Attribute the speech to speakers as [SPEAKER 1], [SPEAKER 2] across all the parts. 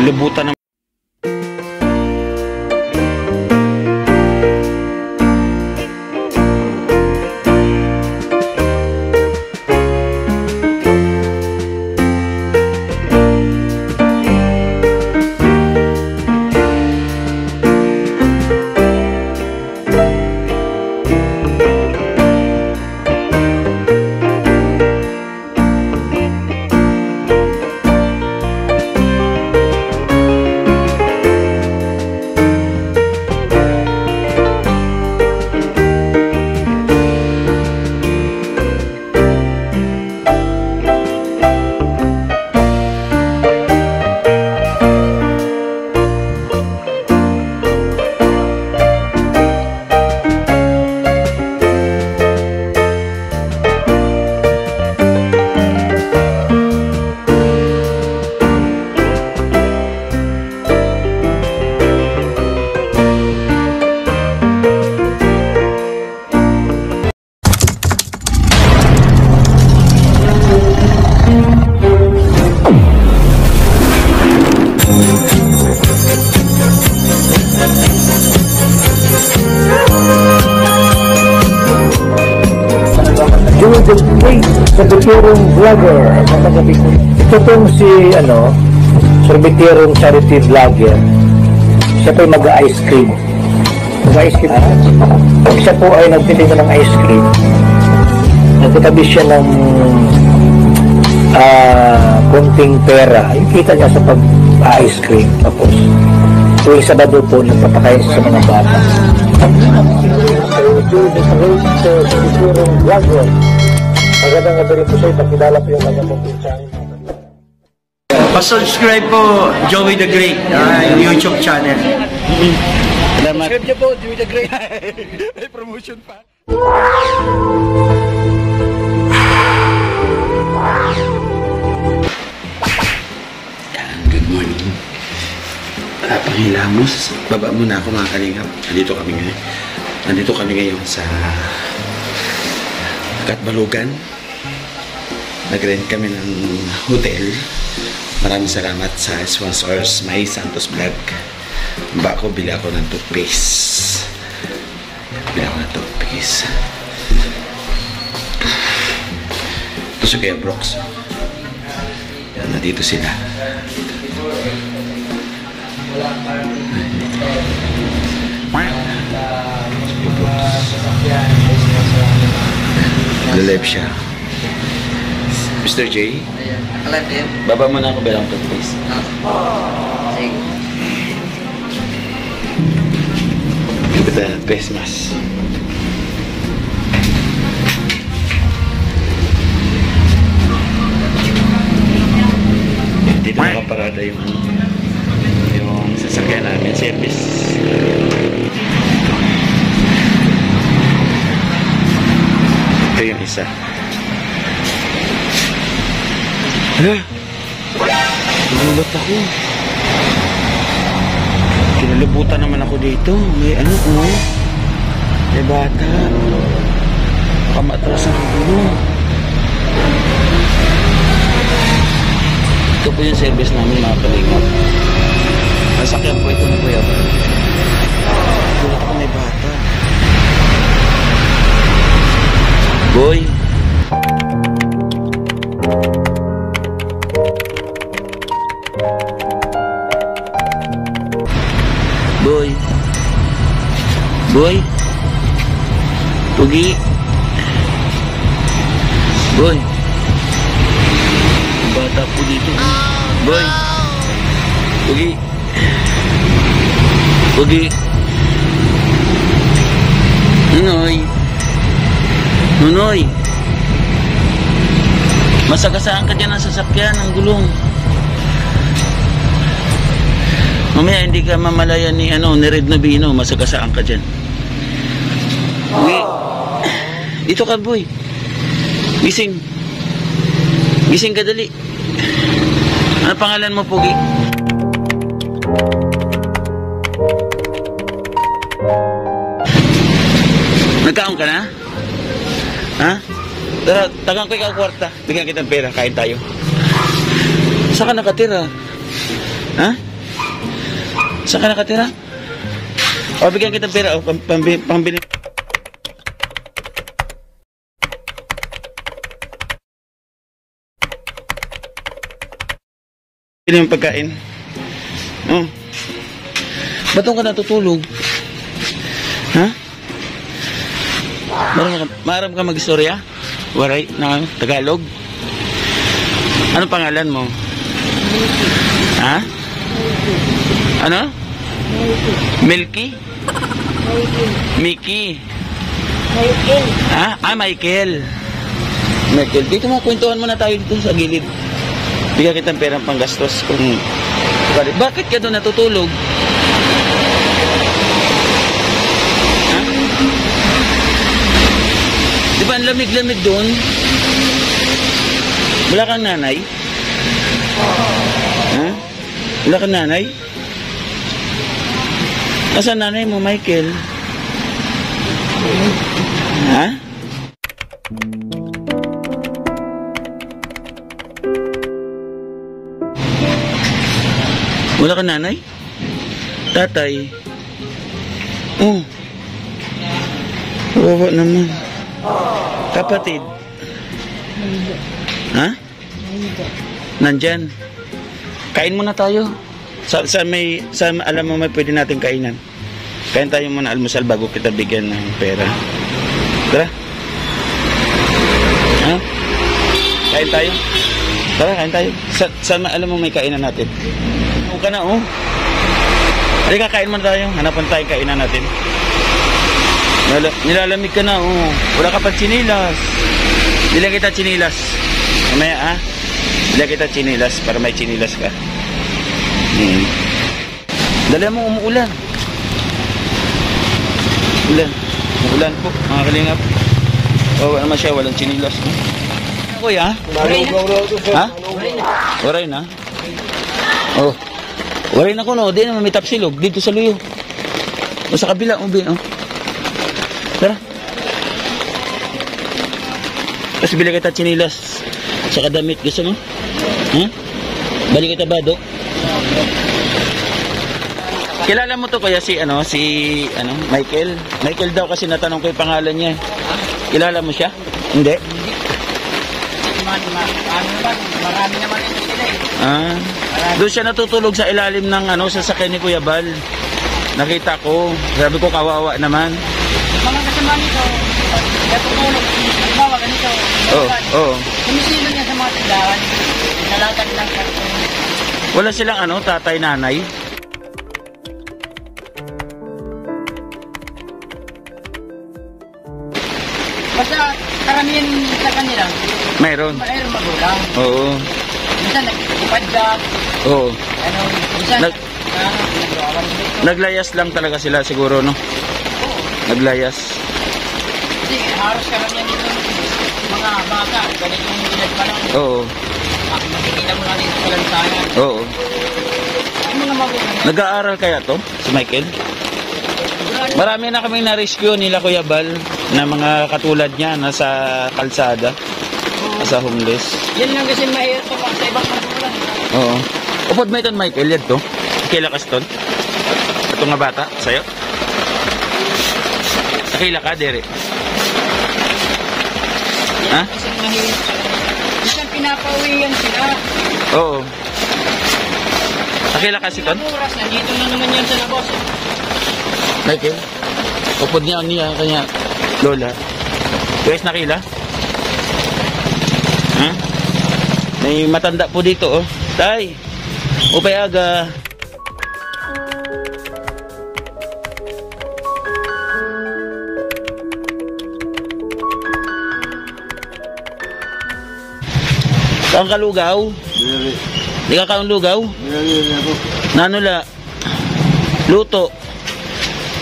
[SPEAKER 1] Kinalibutan ng Sorbiterong vlogger. Ito pong si sorbiterong charity vlogger. Siya po ay mag-ice cream. Mag-ice cream. Siya po ay nagtitinda ng ice cream. Nagtatabi siya ng konting pera. Yung kita niya sa pag-ice cream. Tapos tuwing Sabado po nagpapakain sa mga bata. Sorbiterong vlogger. Magandang gabi po sa'yo, pakilala po yung mga pagpinsang.
[SPEAKER 2] Pa-subscribe po, Joey the Great, YouTube channel.
[SPEAKER 1] Salamat.
[SPEAKER 2] Subscribe niyo po, Joey the Great.
[SPEAKER 1] May promotion pa. Good morning. Panghilamos. Baba muna ako mga kalingap. Nandito kami ngayon sa Katbalugan. Nag-rent kami ng hotel. Maraming salamat sa sponsors, May Santos Vlog. Bili ako ng toothpaste. Ito sa Kuya Brooks. Yan, nandito sila. Live siya. Mr. J?
[SPEAKER 2] Alive din?
[SPEAKER 1] Baba mo na ako bilang toothpaste.
[SPEAKER 2] Sige.
[SPEAKER 1] Ito na, face mask. Dito nakaparada yung sasakyan namin, service. Ito yung isa. Nagulat ako. Kinalibutan naman ako dito. May may bata. Kamatras ang gulo. Ito po yung service namin mga kalingap. Nasakyan po ito ng kuya. Nagulat ako, may bata. Boy. Boy. Pugi. Boy. Bata po dito. Boy. Pugi. Nunoy. Masagasaan ka dyan ang sasakyan, ang gulong. Mamaya hindi ka mamalayan ni Red Nobino, masagasaan ka dyan. Uwi. Dito ka, boy. Gising. Gising ka, dali. Ano pangalan mo, Pugi? Nagkaon ka na? Ha? Tara, tagang ko ikaw kwarta. Bigyan kitang pera, kain tayo. Saan ka nakatira? Ha? Saan ka nakatira? O, bigyan kita pera. O, pambili. Bili yung pagkain. Oh. Ba't ka natutulog? Ha? Maram ka mag-istorya? Waray na Tagalog? Ano pangalan mo? Ha? Ano? Milky? Mickey?
[SPEAKER 3] Michael.
[SPEAKER 1] Ha? Ah, Michael. Michael, dito mga kwentuhan muna tayo dito sa gilid. Bigyan kitang perang panggastos kung... Bakit ka doon natutulog? Ha? Di ba ang lamig-lamig doon? Wala kang nanay? Ha? Wala kang nanay? Nasaan nanay mo, Michael? Ha? Wala kang nanay? Tatay? Oh. Wawa naman. Kapatid? Ha? Nandyan. Kain muna tayo. Sa alam mo may pwede natin kainan. Kain tayo muna almusal bago kita bigyan ng pera. Tara. Ha? Kain tayo. Tara, kain tayo. Alam mo may kainan natin. Huwag ka na, oh. Halika, kain muna tayo. Hanapan tayo kainan natin. Nilalamig ka na, oh. Wala ka pa chinilas. Bilang kita chinilas. Mamaya, ah. Bilang kita chinilas para may chinilas ka. Dala mo, umuulan. Umuulan po, mga kalingap. Oh, naman siya, walang chinilas. Kuya? Ha? Waray na? Oh. Waray na ko, no? Di naman may tapsilog. Dito sa luyo. O sa kabila, ubi, oh. Tara. Tapos bili kita chinilas. Saka damit. Gusto mo? Ha? Balik kita bado. Kilala mo to kaya si Michael? Michael daw kasi natanong ko yung pangalan niya. Kilala mo siya? Hindi?
[SPEAKER 3] Marami naman ito sila eh.
[SPEAKER 1] Ah. Doon siya natutulog sa ilalim ng sasakyan ni Kuya Bal. Nakita ko. Sabi ko kawawa naman.
[SPEAKER 3] Mga kasama nito, natutulog, halimbawa ganito,
[SPEAKER 1] Oo.
[SPEAKER 3] sumisilo niya sa mga tindahan, nalagad lang karton.
[SPEAKER 1] Wala silang tatay, nanay?
[SPEAKER 3] Basta karamihan sa kanila,
[SPEAKER 1] Mayroon.
[SPEAKER 3] mayroon magulang.
[SPEAKER 1] Oo.
[SPEAKER 3] Minsan nagpadyak,
[SPEAKER 1] Oo.
[SPEAKER 3] minsan
[SPEAKER 1] Nag-
[SPEAKER 3] nagawan dito.
[SPEAKER 1] Naglayas lang talaga sila siguro, no?
[SPEAKER 3] Oo.
[SPEAKER 1] Naglayas.
[SPEAKER 3] Kasi haros karamihan dito, mga bata, ganitong edad pa lang.
[SPEAKER 1] Oo.
[SPEAKER 3] Makikita mo lang dito sa lansangan.
[SPEAKER 1] Oo.
[SPEAKER 3] Ang mga magulang.
[SPEAKER 1] Nag-aaral kaya to? Si Michael? Marami na kaming na-rescue nila Kuya Bal na mga katulad niya nasa kalsada, nasa homeless.
[SPEAKER 3] Yan lang kasi mahirap pa sa ibang magulang.
[SPEAKER 1] Oo. Upod mo iton Michael, yan to? Kilakas ton? Ito nga bata, sa'yo? Nakila ka, Dere? Ha?
[SPEAKER 3] Kasi mahirap sa kanila. Minsan pinapawiyan sila.
[SPEAKER 1] Oo. Nakila ka si ton?
[SPEAKER 3] Oras, nandito na naman yan sa labas.
[SPEAKER 1] Michael? Upod niya kanya lola. Guys, nakila? Ha? May matanda po dito, oh. Tay! Upay aga. Saan ka lugaw? Di ka kaong lugaw? Nanula? Luto?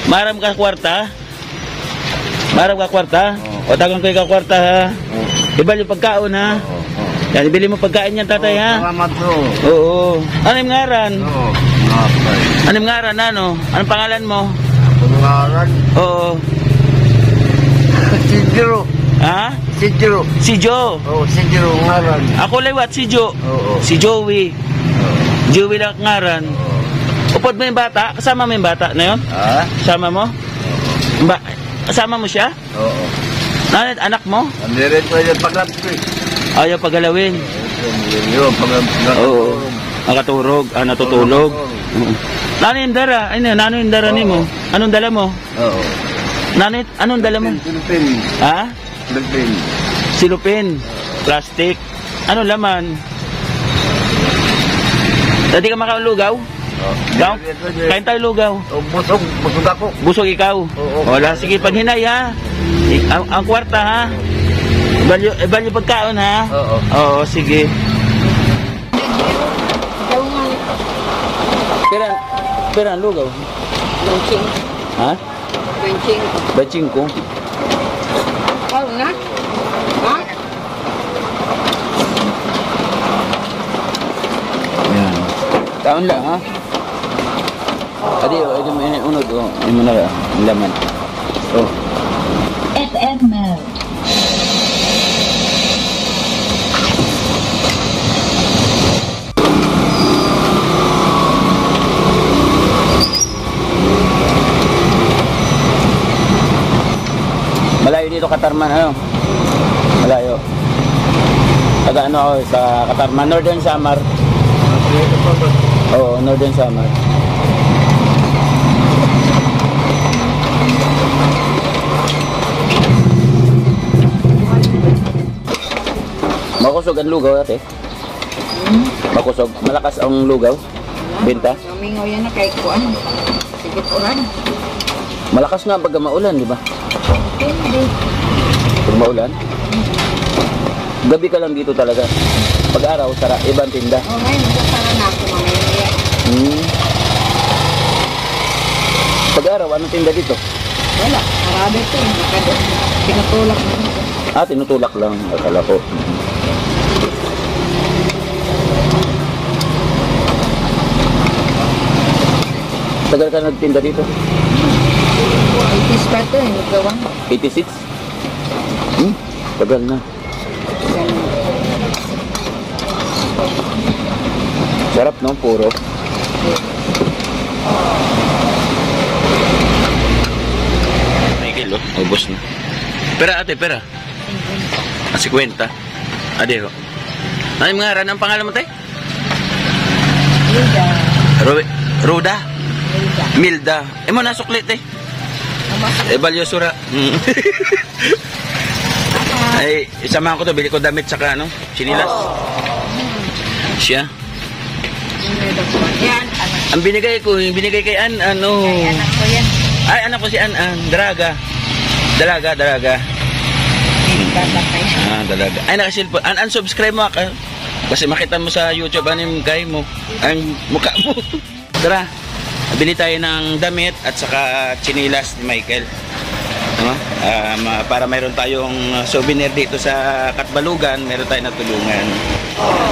[SPEAKER 1] Maram ka kwarta? Maram ka kwarta? O tagang kayo ka kwarta ha? Ibal yung pagkaon ha? Yan, ibili mo pagkain yan tatay ha?
[SPEAKER 2] Salamat bro.
[SPEAKER 1] Oo. Ano yung ngaran?
[SPEAKER 2] Oo. Okay.
[SPEAKER 1] Ano yung ngaran ano? Anong pangalan mo?
[SPEAKER 2] Pangalan?
[SPEAKER 1] Oo.
[SPEAKER 2] Si Jiro.
[SPEAKER 1] Ha?
[SPEAKER 2] Si Jiro.
[SPEAKER 1] Si Joe.
[SPEAKER 2] Oo, si Jiro ngaran.
[SPEAKER 1] Ako liwat si Joe.
[SPEAKER 2] Oo.
[SPEAKER 1] Si Joey. Joey lang ngaran. Upod mo yung bata? Kasama mo yung bata na yun?
[SPEAKER 2] Ha?
[SPEAKER 1] Kasama mo? Kasama mo siya?
[SPEAKER 2] Oo.
[SPEAKER 1] Anak mo?
[SPEAKER 2] Nandirin ko yung pag-ramp ko eh.
[SPEAKER 1] Ayaw pagalawin.
[SPEAKER 2] Yung pag-ramp ko.
[SPEAKER 1] Oo. Nakaturog. Natutulog. Oo. Nano yung dara? Ay, nano yung dara ni mo? Anong dala mo?
[SPEAKER 2] Oo.
[SPEAKER 1] Anong dala mo?
[SPEAKER 2] Silupin.
[SPEAKER 1] Ha?
[SPEAKER 2] Silupin.
[SPEAKER 1] Silupin. Plastic. Ano laman? Dati ka makalugaw? Ikaw? Kain tayo lugaw.
[SPEAKER 2] Busog ako.
[SPEAKER 1] Busog ikaw?
[SPEAKER 2] Oo.
[SPEAKER 1] Wala, sige, paghinay ha. Ang kwarta ha. Balyo pagkaon ha.
[SPEAKER 2] Oo.
[SPEAKER 1] Oo, sige. Pera ang lugaw.
[SPEAKER 3] Launching.
[SPEAKER 1] Ha?
[SPEAKER 3] Launching.
[SPEAKER 1] Baching ko.
[SPEAKER 3] Oh, na? Ha?
[SPEAKER 1] Yan. Taon lang ha. Adi, adi mo unod oh. Hindi mo na ang laman. Oh.
[SPEAKER 4] FM mode.
[SPEAKER 1] Malayo dito Katarman, ano? Malayo. Taga ano ako sa Katarman, Northern Samar. Oo, Northern Samar. Makusog ang lugaw ate. Makusog. Malakas ang lugaw. Benta.
[SPEAKER 3] Mingaw yan na kay Kuan. Sige, uran.
[SPEAKER 1] Malakas nga pag maulan, di ba?
[SPEAKER 3] Hindi.
[SPEAKER 1] Pag maulan. Gabi ka lang dito talaga. Pag araw, ibang tinda.
[SPEAKER 3] Oh, ngayon, magkasara na ako mamaya.
[SPEAKER 1] Pag araw, anong tinda dito?
[SPEAKER 3] Wala. Marami ito. Pinatulak na ito.
[SPEAKER 1] Tinutulak lang. Akala ko. Tagal ka nagtinda dito?
[SPEAKER 3] 80s pa ito eh. Nagawang.
[SPEAKER 1] 86? Tagal na. Sarap no, puro. May kilo, ubos na. Pera ate, pera. 50. Ade ho. Ano yung mga ang pangalan mo tayo?
[SPEAKER 3] Hilda.
[SPEAKER 1] Roda?
[SPEAKER 3] Hilda.
[SPEAKER 1] Milda. Mo nasuklit eh. Balyosura. Ay, isamahan ko to, bili ko damit saka ano, sinilas. Siya.
[SPEAKER 3] Yan.
[SPEAKER 1] Ang binigay ko, yung binigay kay An, ano.
[SPEAKER 3] Anak ko yan.
[SPEAKER 1] Ay, anak ko si An, Dalaga. Dalaga. Dalaga. Ay, nakasilpo. Unsubscribe mo ako. Kasi makita mo sa YouTube, ano yung guy mo. Ang mukha mo. Tara, bili tayo ng damit at saka chinilas ni Michael. Ano? Para mayroon tayong souvenir dito sa Katbalugan, mayroon tayong natulungan.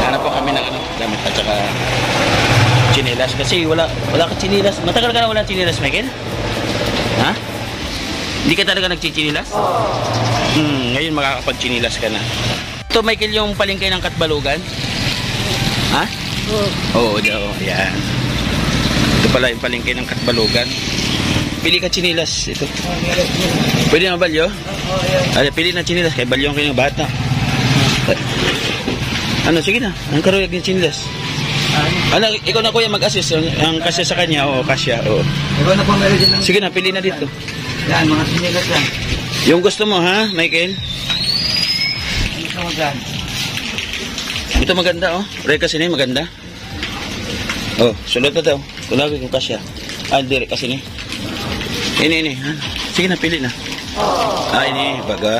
[SPEAKER 1] Hanap po kami ng damit at saka chinilas. Kasi wala ka chinilas. Matagal ka na wala chinilas, Michael? Ha? Hindi ka talaga nagchichinilas? Ngayon makakapag-chinilas ka na. Ito, Michael, yung palengke ng Katbalugan? Ha? Oo, yan. Ito pala yung palengke ng Katbalugan. Pili ka chinilas. Ito. Pwede na balyo? Pili na chinilas. Kaya balyo ang kanyang bata. Ano, sige na. Ang karuyag ng chinilas. Ano, ikaw na kuya mag-assist. Ang kasya sa kanya. Oo, kasya. Oo.
[SPEAKER 2] Ikaw na pang meron dyan.
[SPEAKER 1] Sige na, pili na dito.
[SPEAKER 2] Yan, mga sinilas yan.
[SPEAKER 1] Yung gusto mo, ha, Michael?
[SPEAKER 2] Ito mo dyan.
[SPEAKER 1] Ito maganda, oh. Ray kasi ni maganda. Oh, sulot na daw. Kulagi kong kasya. Dire kasi ni. Ini. Ha? Sige na, pili na. Ini, baga.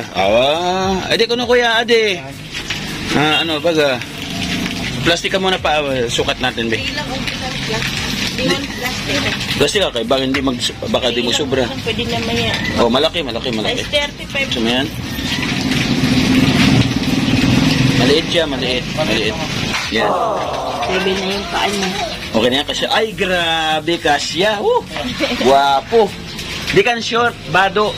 [SPEAKER 1] Ade ko na kuya, ade. Ano, baga. Plastic ka muna pa. Sukat natin, be. Plastic ka kay baka di mo sobra.
[SPEAKER 3] Pwede naman yan.
[SPEAKER 1] Oh, malaki.
[SPEAKER 3] Size 35.
[SPEAKER 1] Gusto mo yan? Maliit siya, maliit. Yan.
[SPEAKER 3] Sabi na yung paan mo.
[SPEAKER 1] Okay na yan kasi. Ay, grabe kasya. Guwapo. Di kan short, bado.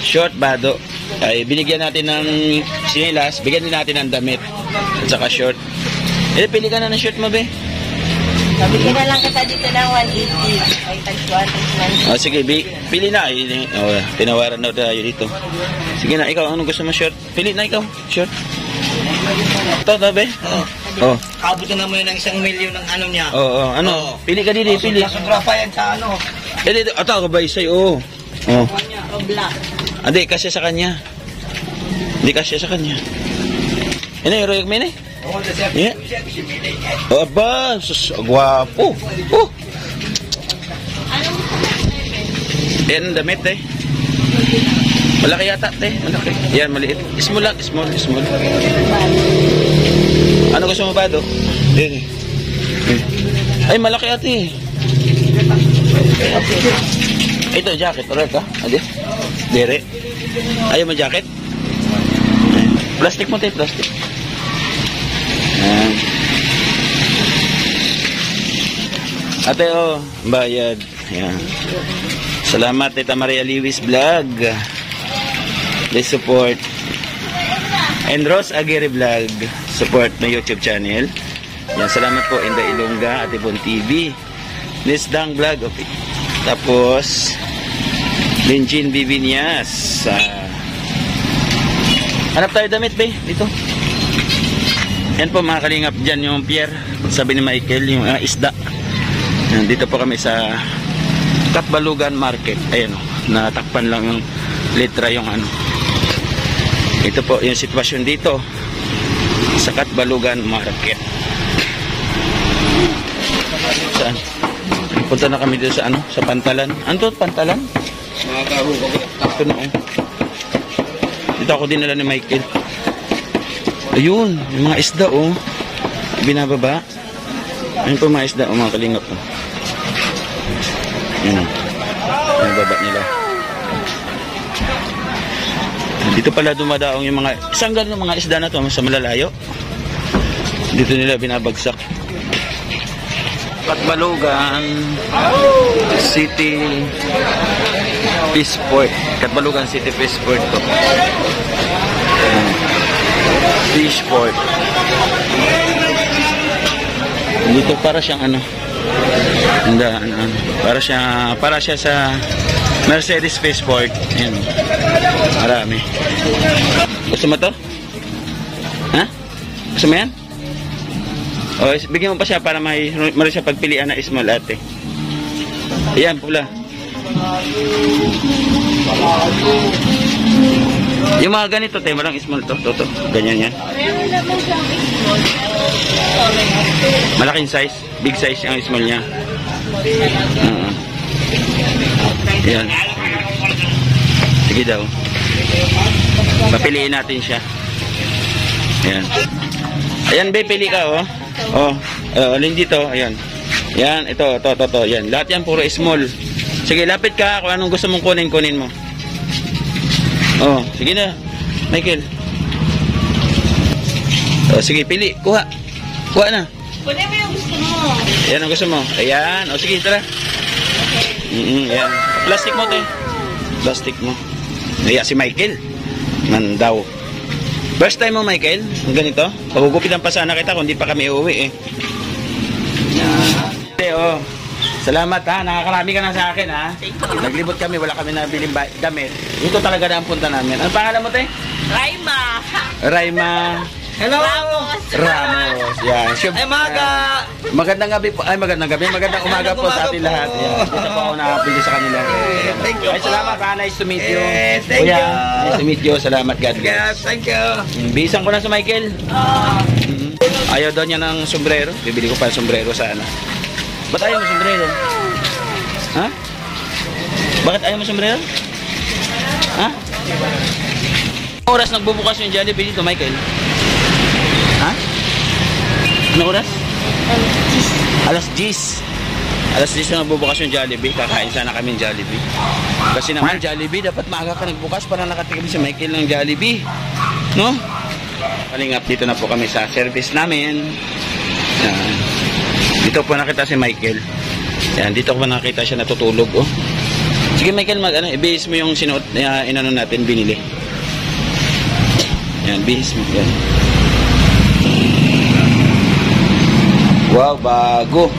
[SPEAKER 1] Short, bado. Ay, binigyan natin ng sinilas. Bigyan din natin ng damit. At saka short. Pili ka na ng short mo, be.
[SPEAKER 3] Sabi ko na lang kita dito ng 180. Ay, tag-1.
[SPEAKER 1] Oh, sige, pili na. Oh, tinawaran na tayo dito. Sige na, ikaw, anong gusto mo, short? Pili na ikaw, short. Ito, tabi? Oh.
[SPEAKER 2] Abot na naman ng 1 milyon ng ano niya.
[SPEAKER 1] Oh, ano? Pili ka dito, pili.
[SPEAKER 2] Sobra pa yan sa ano.
[SPEAKER 1] Ito ako ba isay, oh. Oh.
[SPEAKER 3] O black.
[SPEAKER 1] Hindi, kasya sa kanya. Hindi kasya sa kanya. Ano yung royag mini?
[SPEAKER 2] Oo, sir.
[SPEAKER 1] Yeah. Oh, aba, sus, gwapo. Oh. Yan, damit eh. Malaki yata, malaki. Yan, maliit. Small lang, small. Ano gusto mo ba, do? Yan. Ay, malaki ate. Ito, jacket. Alright ka? Adi? Dere. Ayaw mo jacket? Plastic mo, plastic. Yan. Ate, oh, bayad. Yan. Salamat, Tita Maria Lewis Vlog. Please support. And Rose Aguirre Vlog. Support na YouTube channel. Yan, salamat po, Inda Ilongga, Ate Bon TV. Miss Dang Vlog. Okay. Tapos, Linjin Bibinias. Hanap tayo damit, be. Dito. Yan po, mga kalingap dyan yung pier. Sabi ni Michael, yung isda. Yan, dito po kami sa Katbalugan Market. Ayan o, natakpan lang yung letra yung ano. Ito po yung sitwasyon dito sa Katbalugan Market. Saan? Punta na kami dito sa ano, sa Pantalan. Ano to, Pantalan?
[SPEAKER 2] Mga karugo.
[SPEAKER 1] Ito na oh. Dito ako dinala ni Michael. Ayun, yung mga isda oh. Binababa. Ayun po mga isda oh, mga kalingap oh. Ayun oh. Ayun baba nila. Dito pala dumadaong yung mga isang ganun mga isda na to sa malalayo. Dito nila binabagsak. Katbalugan City Peaceport. Katbalugan City Peaceport to. Peaceport. Dito para siyang ano. Para siya sa Mercedes Peaceport. Ayan. Marami. Gusto mo to? Ha? Gusto mo yan? O, bigyan mo pa siya para may siya pagpilian na small ate. Ayan, pula. Yung mga ganito, te, walang small to. To. Ganyan yan. Malaking size. Big size yung small niya. Ayan. Sige daw. Papiliin natin siya. Ayan. Ayan, be, pili ka, oh. Alin dito, ayan. Yan, ito. Yan. Lahat yan puro small. Sige, lapit ka. Kung anong gusto mong kunin mo. Oh, sige na. Michael. Oh, sige, pili. Kuha na.
[SPEAKER 3] Kunin mo yung gusto mo.
[SPEAKER 1] Ayan ang gusto mo. Ayan. O, sige, tara. Ayan. Plastic mo, te. Plastic mo. Ayan, si Michael. Nandaw. First time mo, Michael? Ganito? Pagugupitan pa sana kita kung di pa kami uuwi, eh. Oh. Salamat, ha. Nakakarami ka na sa akin, ha. Naglibot kami, wala kami nabiling damit. Ito talaga na ang punta namin. Ano pangalan mo, te? Raima.
[SPEAKER 2] Hello!
[SPEAKER 1] Ramos. Yan.
[SPEAKER 2] Ay, maga!
[SPEAKER 1] Magandang gabi po. Ay, magandang gabi. Magandang umaga po sa ating lahat. Yan. Dito po ako nakapili sa kanila.
[SPEAKER 2] Thank you.
[SPEAKER 1] Ay, salamat, ha. Nice to meet you.
[SPEAKER 2] Thank
[SPEAKER 1] Kuya,
[SPEAKER 2] you.
[SPEAKER 1] nice to meet you. Salamat, God bless.
[SPEAKER 2] Thank you.
[SPEAKER 1] Bisan ko na sa Michael. Ayaw daw niya ng sombrero. Bibili ko pa ng sombrero sana. Ba't ayaw mo sombrero? Ha? Bakit ayaw mo sombrero? Ha? Oras nagbubukas yung Jollibee dito, Michael? Ha? Ano oras? Alas 10. Alas 10 na nagbubukas yung Jollibee. Kakain sana kami ng Jollibee. Kasi naman Jollibee, dapat maaga ka nagbukas para nakatikim si Michael ng Jollibee. No? Kalingap, dito na po kami sa service namin. Yan. Dito po nakita si Michael. Yan, dito ko nakita siya natutulog, oh. Sige, Michael, i-base mo yung sinuot na inano natin, binili. Yan, base mo. Yan. Wow, bago.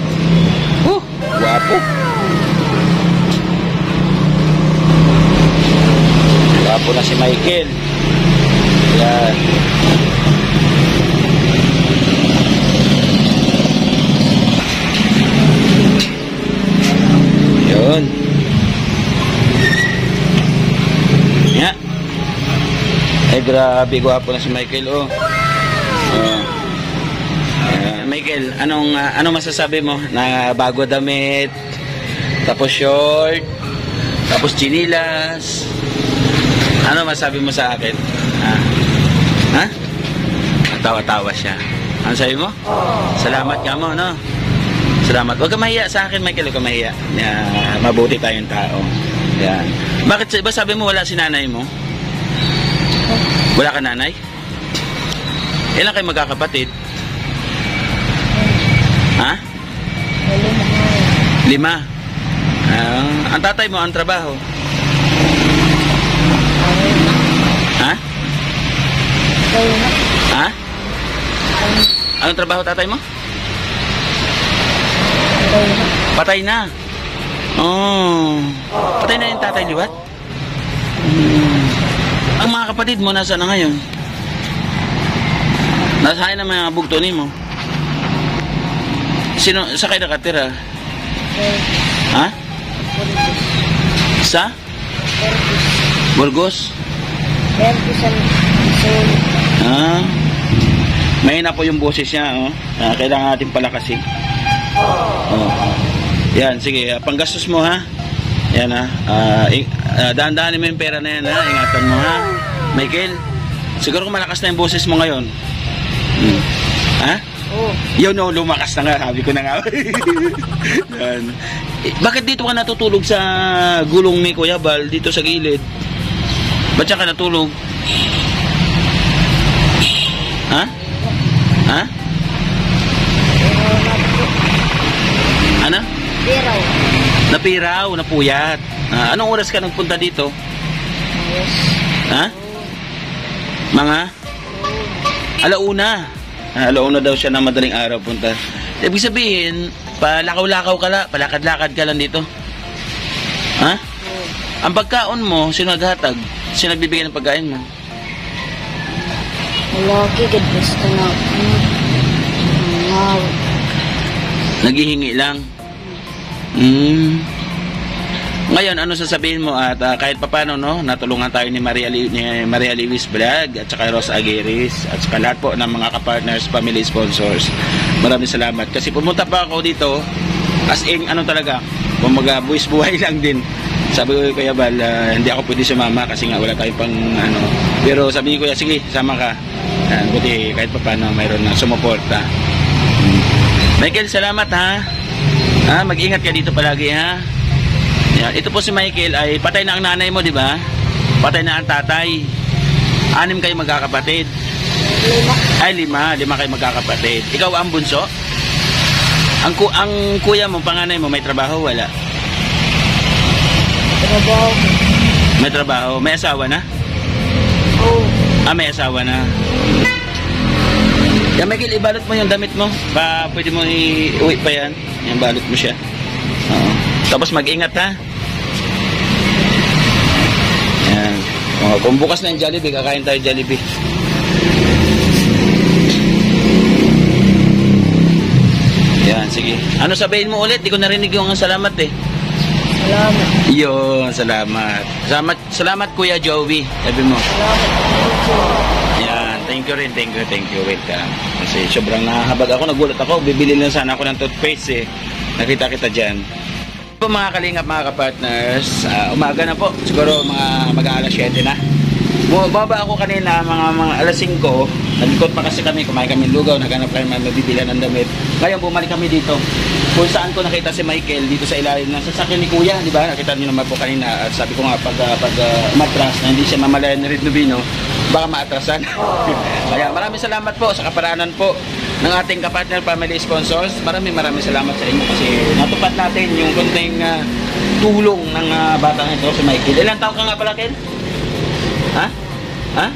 [SPEAKER 1] Guwapo. Guwapo na si Michael. Yan. Yun. Ya. Ay, grabe, guwapo na si Michael, oh. Michael, anong masasabi mo na bago damit, tapos short, tapos chinilas? Ano masabi mo sa akin? Ha? Tawa-tawa siya. Ano sabi mo? Salamat ka mo, no? Salamat. Huwag ka mahiya sa akin, Michael. Huwag ka mahiya. Mabuti tayong tao. Yan. Bakit ba sabi mo wala si nanay mo? Wala ka nanay? Ilan kayo magkakapatid? Ha? 5. Ang tatay mo, ang trabaho? Ha? Ha? Anong trabaho tatay mo? Patay na. Oh. Patay na yung tatay liwat? Ang mga kapatid mo, nasa na ngayon? Nasaan na mga bugtoni mo? Sa kayo nakatira? Ha? Sa? Burgos? Mahina po yung boses niya, oh. Kailangan natin palakasin. Oh. Yan, sige, panggastos mo, ha? Yan, ha? Daan-daanin mo yung pera na yan, ha? Ingatan mo, ha? Michael, siguro kung malakas na yung boses mo ngayon. Ha? Yun, no, lumakas na nga, sabi ko na nga. Yan. Bakit dito ka natutulog sa gulong ni Kuya Bal, dito sa gilid? Ba't siya ka natulog? Ha? Ha? Ano?
[SPEAKER 5] Piraw.
[SPEAKER 1] Napiraw, napuyat. Anong oras ka nagpunta dito? Ha? Mga? Alauna. Alauna daw siya na madaling araw punta. Ibig sabihin, palakaw-lakaw ka lang, palakad-lakad ka lang dito. Ha? Ang pagkaon mo, sino naghatag? Sino nagbibigay ng pagkain mo?
[SPEAKER 5] Lagi, good gusto na.
[SPEAKER 1] Naghihingi lang. Ngayon, ano sasabihin mo at kahit papano, no, natulungan tayo ni Maria Lewis Vlog at saka Rosa Aguirres at saka lahat po ng mga kapartners, family sponsors. Maraming salamat. Kasi pumunta pa ako dito as in, ano talaga, kumaga buwis buhay lang din. Sabi ko Kuya Bal, hindi ako pwede sumama kasi nga wala tayong pang ano. Pero sabi ko, Kuya, sige, sama ka. Buti kahit papano mayroon na sumuporta. Michael, salamat, ha. Mag-ingat ka dito palagi, ha. Yan. Ito po si Michael ay patay na ang nanay mo, di ba? Patay na ang tatay. 6 kayo magkakapatid. 5. Ay, 5 kayo magkakapatid. Ikaw ang bunso? Ang kuya mo, panganay mo, may trabaho? Wala?
[SPEAKER 5] Trabaho.
[SPEAKER 1] May trabaho? May asawa na?
[SPEAKER 5] Oo.
[SPEAKER 1] May asawa na. Yan, Michael, ibalot mo yung damit mo. Pwede mo iuwi pa yan. Yan, balot mo siya. Oo. Tapos mag-ingat, ha. Yan. Kung bukas na yung Jollibee, kakain tayo Jollibee. Yan, sige. Ano sabihin mo ulit? Di ko narinig yung salamat, eh.
[SPEAKER 5] Salamat.
[SPEAKER 1] Yun, salamat. Salamat Kuya Joey. Sabi mo. Yan, thank you rin, thank you. Wait ka. Kasi sobrang nahahabag ako, nagulat ako. Bibili lang sana ako ng toothpaste, eh. Nakita kita dyan. Po mga kalingap, mga kapartners, umaga na po, siguro mga mag-aalas 7 na. Bumaba ako kanina mga alas 5, naglikot pa kasi kami, kumain kami lugaw, naghanap kami mabibilan ng damit. Ngayon bumalik kami dito, kung saan ko nakita si Michael dito sa ilalim ng sasakyan ni Kuya, di ba? Nakita niyo naman po kanina at sabi ko nga pag umatras na hindi siya mamalayan ni Red Nubino, baka maatrasan. Kaya maraming salamat po sa kaparaanan po ng ating kapartner family sponsors. Maraming salamat sa inyo kasi natupad natin yung konting tulong ng bata nito si Michael. Ilang taon ka nga pala, Ken? Ha?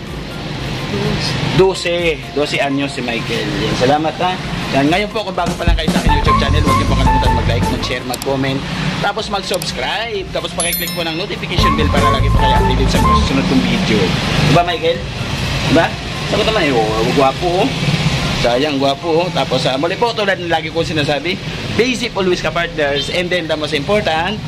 [SPEAKER 1] 12 anyos si Michael. Yan, salamat, ha. Yan, ngayon po kung bago pa lang kayo sa aking YouTube channel, huwag niyo po kalimutan mag-like, mag-share, mag-comment. mag-comment, tapos mag-subscribe, tapos pakiclick po ng notification bell para lagi po kayo updated sa susunod kong video. Diba, Michael? Diba? Sagot naman eh, gwapo, oh. Sayang, gwapo, oh. Tapos muli po, tulad ng lagi ko sinasabi, basic always ka partners, and then the most important,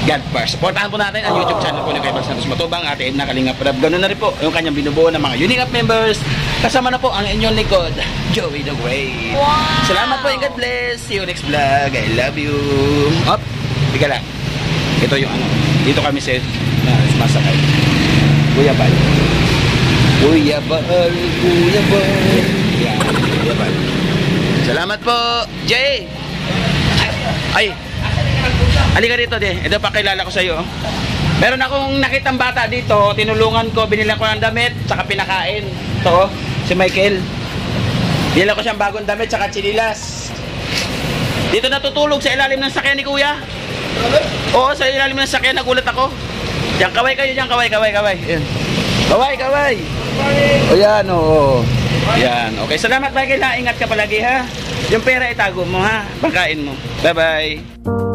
[SPEAKER 1] God first. Supportahan po natin ang YouTube channel po ni Kuya Bal Santos Matubang, Ate Edna Kalingap Rab. Ganun na rin po yung kanyang binubuo ng mga unique up members. Kasama na po ang inyong likod, Joey the Great. Wow. Salamat po and God bless. See you next vlog. I love you. Hop, tiga lang. Ito yung ano. Dito kami sa masakay. Kuya Bal. Kuya Bal. Kuya Bal. Yan, Kuya Bal. Salamat po, Jay. Ay. Halika dito, de. Ito pa kilala ko sa iyo. Meron akong nakitang bata dito, tinulungan ko, binila ko ng damit, saka pinakain. Ito, si Michael. Binila ko siyang bagong damit, saka chinilas. Dito natutulog sa ilalim ng sakyan ni Kuya. Oo, sa ilalim ng sakyan, nagulat ako. Diyan, kaway kayo dyan, kaway. Yan. Kaway. O yan, oo. Yan, okay. Salamat, Michael, ha. Ingat ka palagi, ha. Yung pera itago mo, ha. Pangkain mo. Bye-bye.